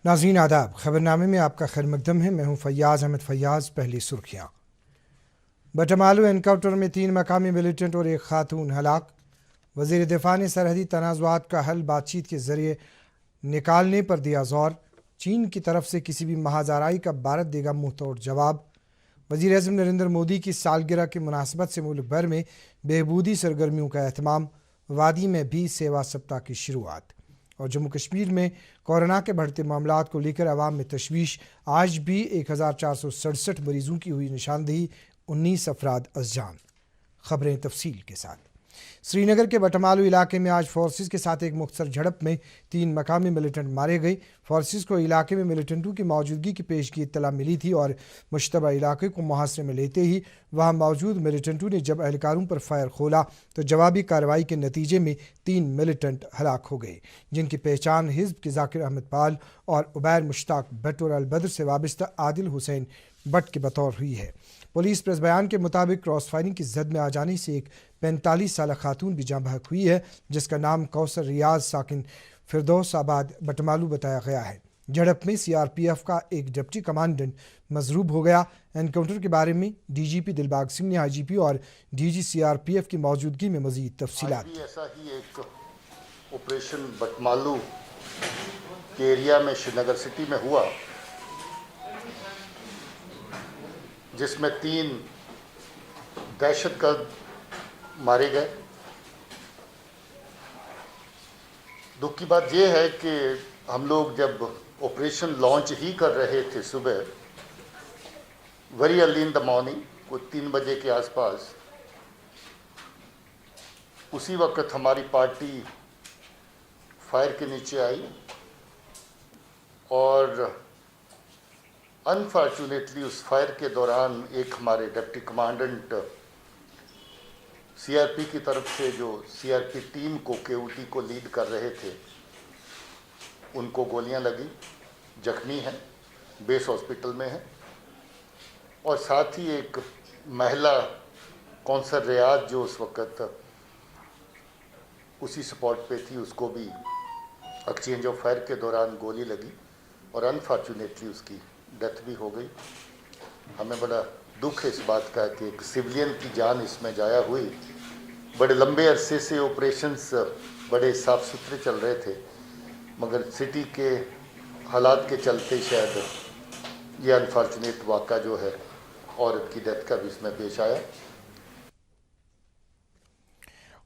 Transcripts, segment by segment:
नाज़रीन आदाब, खबरनामे में आपका खैर मकदम है। मैं हूँ फैयाज़ अहमद फैयाज़। पहली सुर्खियाँ। बटमालू एनकाउंटर में 3 मकामी मिलिटेंट और 1 खातून हलाक। वज़ीर दिफ़ा ने सरहदी तनाज़ुआत का हल बातचीत के ज़रिए निकालने पर दिया ज़ोर। चीन की तरफ से किसी भी महाज़ाराई का भारत देगा मुँह तोड़ जवाब। वज़ीर आज़म नरेंद्र मोदी की सालगिरह की मुनासबत से मुल्क भर में बेहबूदी सरगर्मियों का एहतमाम। वादी में भी सेवा सप्ताह की शुरुआत। और जम्मू कश्मीर में कोरोना के बढ़ते मामलात को लेकर अवाम में तशवीश। आज भी 1467 मरीजों की हुई निशानदेही, 19 अफराद अज़जान। खबरें तफसील के साथ। श्रीनगर के बटमालू इलाके में आज फोर्सेस के साथ एक मुख्तसर झड़प में 3 मकामी मिलिटेंट मारे गए। फोर्सेस को इलाके में मिलिटेंटों की मौजूदगी की पेशगी इत्तला मिली थी और मुश्तबा इलाके को मुहासरे में लेते ही वहां मौजूद मिलिटेंटों ने जब एहलकारों पर फायर खोला तो जवाबी कार्रवाई के नतीजे में 3 मिलिटेंट हलाक हो गए, जिनकी पहचान हिज़्ब के ज़ाकिर अहमद पाल और उबैर मुश्ताक भट्ट और अलबद्र से वाबस्ता आदिल हुसैन भट्ट के बतौर हुई है। पुलिस प्रेस बयान के मुताबिक क्रॉस फायरिंग की जद में आ जाने से एक 45 साल खातून भी जाँ बहक हुई है, जिसका नाम कौसर रियाज साकिन फिरदौस आबाद बटमालू बताया गया है। झड़प में CRPF का एक डिप्टी कमांडेंट मजरूब हो गया। एनकाउंटर के बारे में DGP दिलबाग सिंह ने IGP और DG CRPF की मौजूदगी में मजीद तफसीलात। ऐसा ही एक ऑपरेशन बटमालू के एरिया में श्रीनगर सिटी में हुआ, जिसमें 3 दहशतगर्द मारे गए। दुख की बात यह है कि हम लोग जब ऑपरेशन लॉन्च ही कर रहे थे सुबह, very early in the morning, कुछ 3 बजे के आसपास, उसी वक्त हमारी पार्टी फायर के नीचे आई और अनफॉर्चुनेटली उस फायर के दौरान एक हमारे डिप्टी कमांडेंट CRP की तरफ से जो CRP टीम को KOT को लीड कर रहे थे, उनको गोलियां लगी, जख्मी हैं, बेस हॉस्पिटल में हैं। और साथ ही एक महिला कौंसर रियाज जो उस वक्त उसी स्पॉट पे थी, उसको भी एक्सचेंज ऑफ फायर के दौरान गोली लगी और अनफॉर्चुनेटली उसकी डेथ भी हो गई। हमें बड़ा दुख है इस बात का कि एक सिविलियन की जान इसमें जाया हुई। बड़े लंबे अरसे से ऑपरेशंस बड़े साफ सुथरे चल रहे थे, मगर सिटी के हालात के चलते शायद ये अनफॉर्चुनेट वाक़ा जो है औरत की डेथ का भी इसमें पेश आया।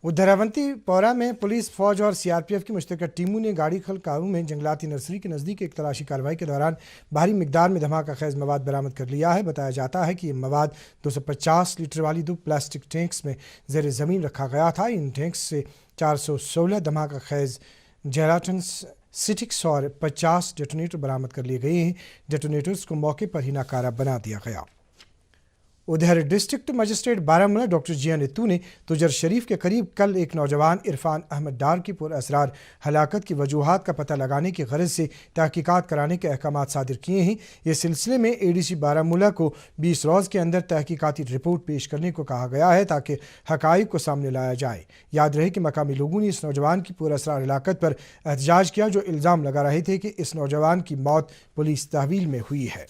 उधर अवंतीपोरा में पुलिस, फौज और CRPF की मुश्तरका टीमों ने गाड़ी खल काबू में जंगलाती नर्सरी के नज़दीक एक तलाशी कार्रवाई के दौरान भारी मिकदार में धमाका खेज मवाद बरामद कर लिया है। बताया जाता है कि ये मवाद 250 लीटर वाली 2 प्लास्टिक टैंक्स में ज़ेर ज़मीन रखा गया था। इन टैंक्स से 416 धमाका खेज जेलाटन स्टिक्स और 50 डेटोनेटर बरामद कर लिए गए हैं। डेटोनेटर्स को मौके पर ही नाकारा बना दिया गया। उधर डिस्ट्रिक्ट मजिस्ट्रेट बारामूला डॉक्टर जिया नित्तू ने तुजर शरीफ के करीब कल एक नौजवान इरफान अहमद डार की पुरअसरार हलाकत की वजूहात का पता लगाने की गरज से तहकीकात कराने के अहकाम सादिर किए हैं। इस सिलसिले में ADC बारामूला को 20 रोज़ के अंदर तहकीकाती रिपोर्ट पेश करने को कहा गया है ताकि हकाइक को सामने लाया जाए। याद रहे कि मकामी लोगों ने इस नौजवान की पुरअसरार हलाकत पर एहतजाज किया, जो इल्ज़ाम लगा रहे थे कि इस नौजवान की मौत पुलिस तहवील में हुई है।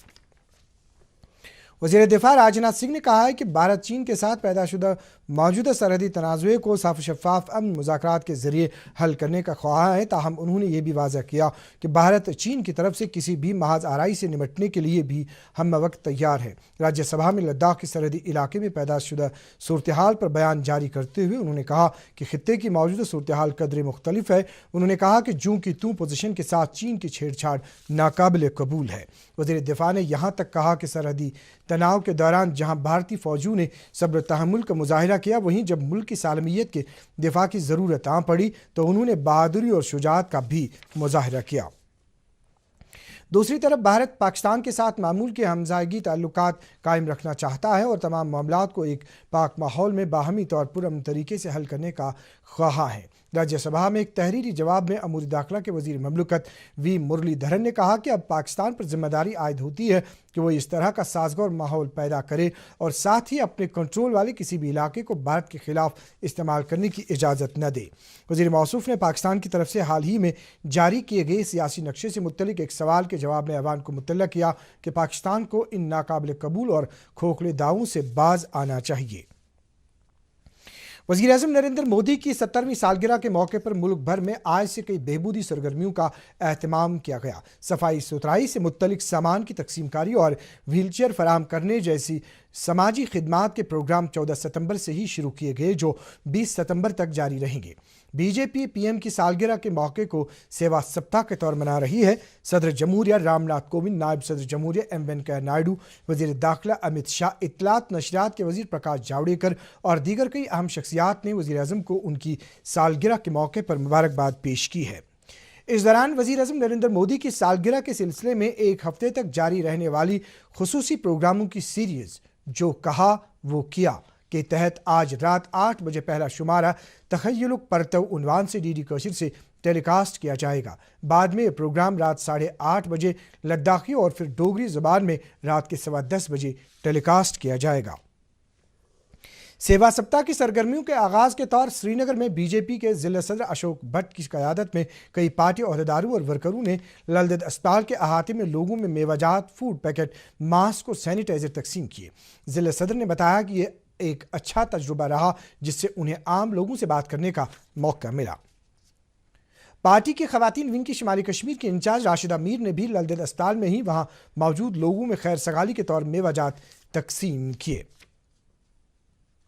वज़ीर दिफ़ा राजनाथ सिंह ने कहा है कि भारत चीन के साथ पैदाशुदा मौजूदा सरहदी तनाज़ुए को साफ शफाफ अमन मुज़ाकरात के ज़रिए हल करने का ख्वाह है। ताहम उन्होंने ये भी वाज़ह किया कि भारत चीन की तरफ से किसी भी महाज आराई से निपटने के लिए भी हम वक्त तैयार है। राज्यसभा में लद्दाख के सरहदी इलाके में पैदाशुदा सूरत हाल पर बयान जारी करते हुए उन्होंने कहा कि खित्ते की मौजूदा सूरत हाल कदरे मुख्तलिफ है। उन्होंने कहा कि जूं की तूं पोजीशन के साथ चीन की छेड़छाड़ नाकाबिल कबूल है। वज़ीर दिफ़ा ने यहाँ तक कहा कि सरहदी तनाव के दौरान जहां भारतीय फौजियों ने सब्र तहम्मुल का मुजाहिरा किया, वहीं जब मुल्क की सालमियत के दिफा की ज़रूरत आ पड़ी तो उन्होंने बहादुरी और शुजाअत का भी मुजाहिरा किया। दूसरी तरफ भारत पाकिस्तान के साथ मामूल के हमजायगी ताल्लुकात कायम रखना चाहता है और तमाम मामलात को एक पाक माहौल में बाहमी तौर पर अमन तरीके से हल करने का ख्वाह है। राज्य सभा में एक तहरीरी जवाब में अमूरी दाखिला के वजीर ममलकत वी मुरली धरन ने कहा कि अब पाकिस्तान पर जिम्मेदारी आयद होती है कि वो इस तरह का साजगार माहौल पैदा करे और साथ ही अपने कंट्रोल वाले किसी भी इलाके को भारत के खिलाफ इस्तेमाल करने की इजाज़त न दे। वज़ीर मौसूफ ने पाकिस्तान की तरफ से हाल ही में जारी किए गए सियासी नक्शे से मुत्तलिक एक सवाल के जवाब में ऐवान को मुतल्ला किया कि पाकिस्तान को इन नाकाबिल कबूल और खोखले दावों से बाज आना चाहिए। वज़ीर-ए-आज़म नरेंद्र मोदी की 70वीं सालगिरह के मौके पर मुल्क भर में आज से कई बहबूदी सरगर्मियों का एहतमाम किया गया। सफाई सुथराई से मुत्तलिक सामान की तकसीमकारी और व्हीलचेयर फराहम करने जैसी समाजी खिदमात के प्रोग्राम 14 सितंबर से ही शुरू किए गए, जो 20 सितंबर तक जारी रहेंगे। बीजेपी पीएम की सालगिरह के मौके को सेवा सप्ताह के तौर मना रही है। सदर जमहूरिया रामनाथ कोविंद, नायब सदर जमहूरिया एम वेंकैया नायडू, वजीर दाखिला अमित शाह, इत्तलात नशरियात के वजीर प्रकाश जावड़ेकर और दीगर कई अहम शख्सियात ने वजीर आज़म को उनकी सालगिरह के मौके पर मुबारकबाद पेश की है। इस दौरान वज़ीर आज़म नरेंद्र मोदी की सालगिरह के सिलसिले में एक हफ्ते तक जारी रहने वाली खुसूसी प्रोग्रामों की सीरीज़ जो कहा वो किया के तहत आज रात 8 बजे पहला शुमारा तखय्युलुक परतव उन्वान से डीडी कशिर से टेलीकास्ट किया जाएगा। बाद में ये प्रोग्राम रात 8:30 बजे लद्दाखी और फिर डोगरी ज़बान में रात के 10:15 बजे टेलीकास्ट किया जाएगा। सेवा सप्ताह की सरगर्मियों के आगाज़ के तौर श्रीनगर में बीजेपी के ज़िला सदर अशोक भट्ट की क़यादत में कई पार्टी अहदेदारों और वर्करों ने ललदद अस्पताल के अहाते में लोगों में मेवाजात, फूड पैकेट, मास्क और सैनिटाइज़र तकसीम किए। ज़िला सदर ने बताया कि ये एक अच्छा तजुर्बा रहा जिससे उन्हें आम लोगों से बात करने का मौका मिला। पार्टी के खवातीन विंग की शुमाली कश्मीर के इंचार्ज राशिदा मीर ने भी ललदद अस्पताल में ही वहाँ मौजूद लोगों में खैर सगाली के तौर मेवाजात तकसीम किए।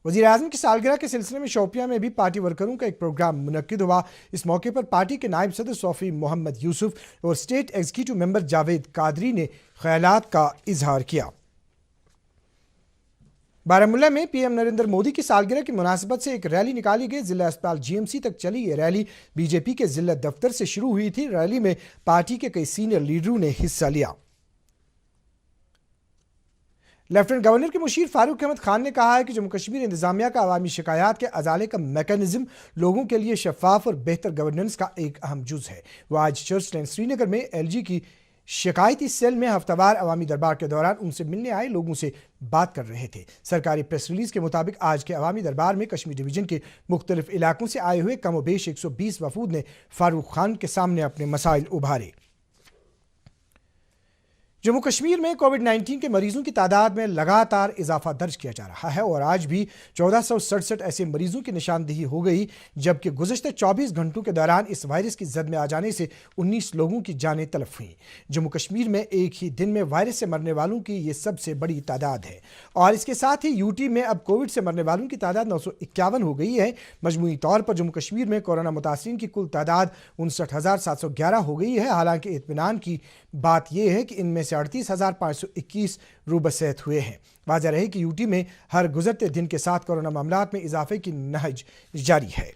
वज़ीर आज़म की सालगिरह के सिलसिले में शोपियां में भी पार्टी वर्करों का एक प्रोग्राम मुनक्किद हुआ। इस मौके पर पार्टी के नायब सदर सोफी मोहम्मद यूसुफ और state executive member Javed Qadri ने ख्यालात का इजहार किया। बारामुल्ला में पीएम नरेंद्र मोदी की सालगिरह की मुनासिबत से एक रैली निकाली गई। जिला अस्पताल जीएमसी तक चली ये रैली बीजेपी के जिला दफ्तर से शुरू हुई थी। रैली में पार्टी के कई सीनियर लीडरों ने हिस्सा लिया। लेफ्टिनेंट गवर्नर के मुशीर फारूक अहमद खान ने कहा है कि जम्मू कश्मीर इंतजामिया का अवामी शिकायत के अजाले का मैकेनिज्म लोगों के लिए शफाफ और बेहतर गवर्नेंस का एक अहम जुज है। वो आज चर्च लैंड श्रीनगर में एलजी की शिकायती सेल में हफ्तावार अवामी दरबार के दौरान उनसे मिलने आए लोगों से बात कर रहे थे। सरकारी प्रेस रिलीज के मुताबिक आज के अवामी दरबार में कश्मीर डिवीजन के मुख्तलिफ इलाकों से आए हुए कमोबेश 120 वफूद ने फारूक खान के सामने अपने मसाइल उभारे। जम्मू कश्मीर में कोविड-19 के मरीजों की तादाद में लगातार इजाफा दर्ज किया जा रहा है और आज भी 1467 ऐसे मरीजों की निशानदेही हो गई, जबकि गुज़श्ता 24 घंटों के दौरान इस वायरस की जद में आ जाने से 19 लोगों की जानें तलफ हुई। जम्मू कश्मीर में एक ही दिन में वायरस से मरने वालों की ये सबसे बड़ी तादाद है और इसके साथ ही यूटी में अब कोविड से मरने वालों की तादाद 951 हो गई है। मजमूई तौर पर जम्मू कश्मीर में कोरोना मुतासिरीन की कुल तादाद 59,711 हो गई है। हालांकि इत्मीनान की बात यह है कि इनमें 38,521 रूबसेहत हुए हैं। वाज़ेह रहे कि यूटी में हर गुजरते दिन के साथ कोरोना मामलात में इजाफे की नहज जारी है।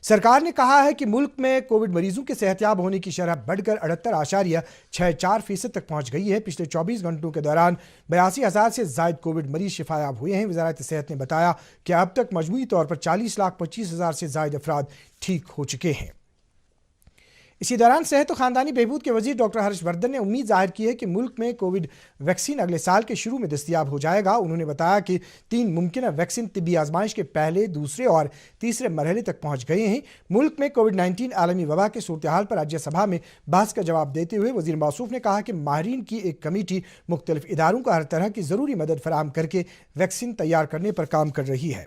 सरकार ने कहा है कि मुल्क में कोविड मरीजों के सेहतयाब होने की शरह बढ़कर 78.64% तक पहुंच गई है। पिछले 24 घंटों के दौरान 82,000 से ज़ायद कोविड मरीज शिफायाब हुए हैं। वज़ारत सेहत ने बताया कि अब तक मजमूई तौर पर 40,25,000 से ज़ायद अफराद ठीक हो चुके हैं। इसी दौरान सेहत और ख़ानदानी बहबूद के वजीर डॉक्टर हर्षवर्धन ने उम्मीद जाहिर की है कि मुल्क में कोविड वैक्सीन अगले साल के शुरू में दस्तयाब हो जाएगा। उन्होंने बताया कि 3 मुमकिन वैक्सीन तिब्बी आजमाइश के पहले, दूसरे और तीसरे मरहले तक पहुंच गए हैं। मुल्क में कोविड-19 आलमी वबा के सूरत हाल पर राज्यसभा में बहस का जवाब देते हुए वजीर मौसूफ ने कहा कि माहिरीन की एक कमेटी मुख्तलिफ इदारों को हर तरह की ज़रूरी मदद फराहम करके वैक्सीन तैयार करने पर काम कर रही है।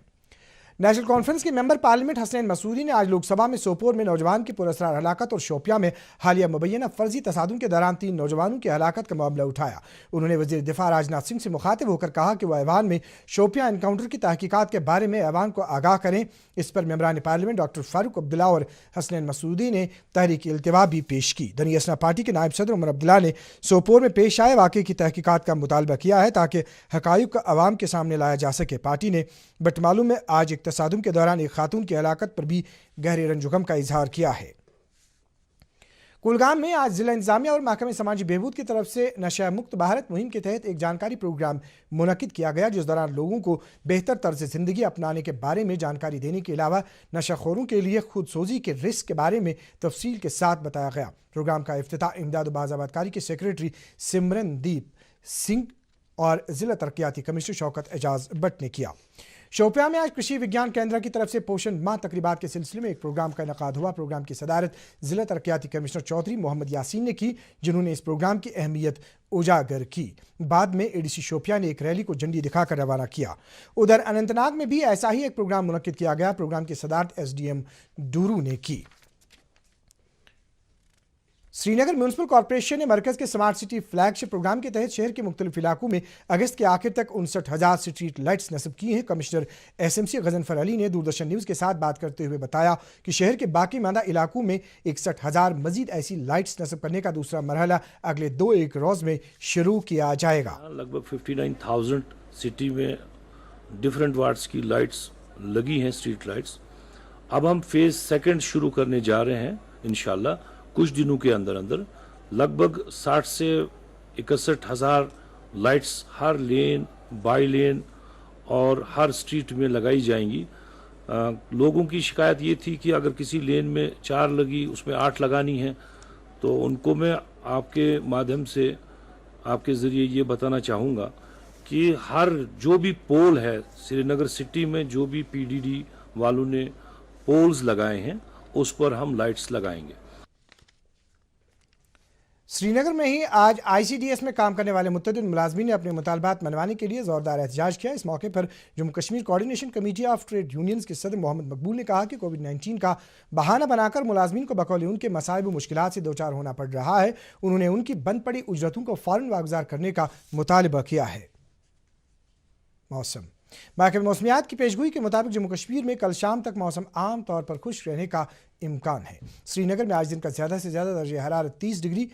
नेशनल कॉन्फ्रेंस के मेंबर पार्लियामेंट हसनैन मसूदी ने आज लोकसभा में सोपोर में नौजवान की पुरअसरार हलाकत और शोपियां में हालिया मुबैना फर्जी तसादुम के दौरान 3 नौजवानों की हलाकत का मामला उठाया। उन्होंने वज़ीर दिफा राजनाथ सिंह से मुखातिब होकर कहा कि वह ऐवान में शोपियां एनकाउंटर की तहकीकात के बारे में ऐवान को आगाह करें। इस पर मेंबरान पार्लियामेंट डॉक्टर फारूक अब्दुल्ला और हसनैन मसूदी ने तहरीक इल्तिवा भी पेश की। दनी असना पार्टी के नायब सदर उमर अब्दुल्ला ने सोपोर में पेश आए वाक़े की तहकीकात का मुतालबा किया है ताकि हक़ाइक़ अवाम के सामने लाया जा सके। पार्टी ने बटमालू में आज एक तसादुम के दौरान एक खातून की हलाकत पर भी गहरे रंजुगम का इजहार किया है। कुलगाम में आज जिला इंतजामिया और महकमे समाजी बहबूद की तरफ से नशा मुक्त भारत मुहिम के तहत एक जानकारी प्रोग्राम मुनक्किद किया गया, जिस दौरान लोगों को बेहतर तर्ज ज़िंदगी अपनाने के बारे में जानकारी देने के अलावा नशाखोरों के लिए खुदसोजी के रिस्क के बारे में तफसील के साथ बताया गया। प्रोग्राम का इफ्तिताह इमदाद बाज़ाबादकारी के सेक्रेटरी सिमरनदीप सिंह और ज़िला तरक्याती कमिश्नर शौकत एजाज भट्ट ने किया। शोपियां में आज कृषि विज्ञान केंद्र की तरफ से पोषण माह तकरीबात के सिलसिले में एक प्रोग्राम का इनेकाद हुआ। प्रोग्राम की सदारत जिला तरक्याती कमिश्नर चौधरी मोहम्मद यासीन ने की, जिन्होंने इस प्रोग्राम की अहमियत उजागर की। बाद में एडीसी शोपियां ने एक रैली को झंडी दिखाकर रवाना किया। उधर अनंतनाग में भी ऐसा ही एक प्रोग्राम मुनक्किद किया गया। प्रोग्राम की सदारत एसडीएम डूरू ने की। श्रीनगर म्यूनिसिपल कॉर्पोरेशन ने मरकज के स्मार्ट सिटी फ्लैगशिप प्रोग्राम के तहत शहर के मुख्तलिफ इलाकों में अगस्त के आखिर तक 59,000 स्ट्रीट लाइट्स नस्ब की हैं। कमिश्नर एसएमसी गजनफर अली ने दूरदर्शन न्यूज़ के साथ बात करते हुए बताया कि शहर के बाकी मांदा इलाकों में 61,000 मजीद ऐसी लाइट्स नस्ब करने का दूसरा मरहला अगले 2-1 रोज़ में शुरू किया जाएगा। लगभग 59,000 सिटी में डिफरेंट वार्ड्स की लाइट्स लगी हैं, स्ट्रीट लाइट्स। अब हम फेज़ सेकंड शुरू करने जा रहे हैं इंशाल्लाह कुछ दिनों के अंदर अंदर। लगभग 60 से 61,000 लाइट्स हर लेन, बाई लेन और हर स्ट्रीट में लगाई जाएंगी। लोगों की शिकायत ये थी कि अगर किसी लेन में 4 लगी, उसमें 8 लगानी है, तो उनको मैं आपके माध्यम से, आपके ज़रिए ये बताना चाहूँगा कि हर जो भी पोल है श्रीनगर सिटी में, जो भी पीडीडी वालों ने पोल्स लगाए हैं, उस पर हम लाइट्स लगाएंगे। श्रीनगर में ही आज आईसीडीएस में काम करने वाले मुतअद्दिद मुलाजमीन ने अपने मुतालबात मनवाने के लिए ज़ोरदार एहतजाज किया। इस मौके पर Jammu Kashmir coordination committee of trade unions के सदर मोहम्मद मकबूल ने कहा कि कोविड-19 का बहाना बनाकर मुलाजमीन को बकौल उनके मसाइब व मुश्किलात से दो चार होना पड़ रहा है। उन्होंने उनकी बंद पड़ी उजरतों को फ़ौरन वागुज़ार करने का मुतालबा किया है। मौसम महकमे मौसमियात की पेशगोई के मुताबिक जम्मू कश्मीर में कल शाम तक मौसम आम तौर पर खुश रहने का इम्कान है। श्रीनगर में आज दिन का ज़्यादा से ज़्यादा दर्ज हरारत 30 डिग्री,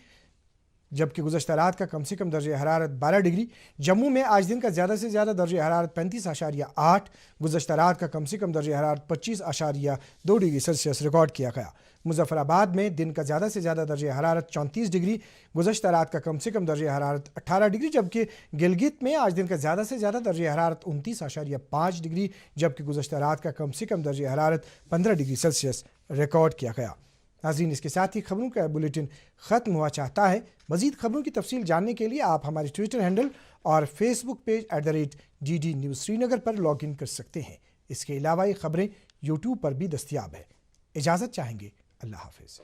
जबकि गुज़श्ता रात का कम से कम दर्ज हरारत 12 डिग्री। जम्मू में आज दिन का ज़्यादा से ज़्यादा दर्ज हरारत 35.8, गुज़श्ता रात का कम से कम दर्ज हरारत 25.2 डिग्री सेल्सियस रिकॉर्ड किया गया। मुजफ्फराबाद में दिन का ज़्यादा से ज़्यादा दर्ज हरारत 34 डिग्री, गुज़श्ता रात का कम से कम दर्ज हरारत 18 डिग्री, जबकि गिलगित में आज दिन का ज़्यादा से ज़्यादा दर्ज हरारत 29.5 डिग्री, जबकि गुज़श्ता रात का कम से कम दर्ज हरारत 15 डिग्री सेल्सियस रिकॉर्ड किया गया। नाज़रीन, इसके साथ ही खबरों का बुलेटिन ख़त्म हुआ चाहता है। मज़ीद खबरों की तफसील जानने के लिए आप हमारे ट्विटर हैंडल और Facebook page @DD news Srinagar पर लॉग इन कर सकते हैं। इसके अलावा ये खबरें यूट्यूब पर भी दस्तयाब है। इजाज़त चाहेंगे। अल्लाह हाफ़िज़।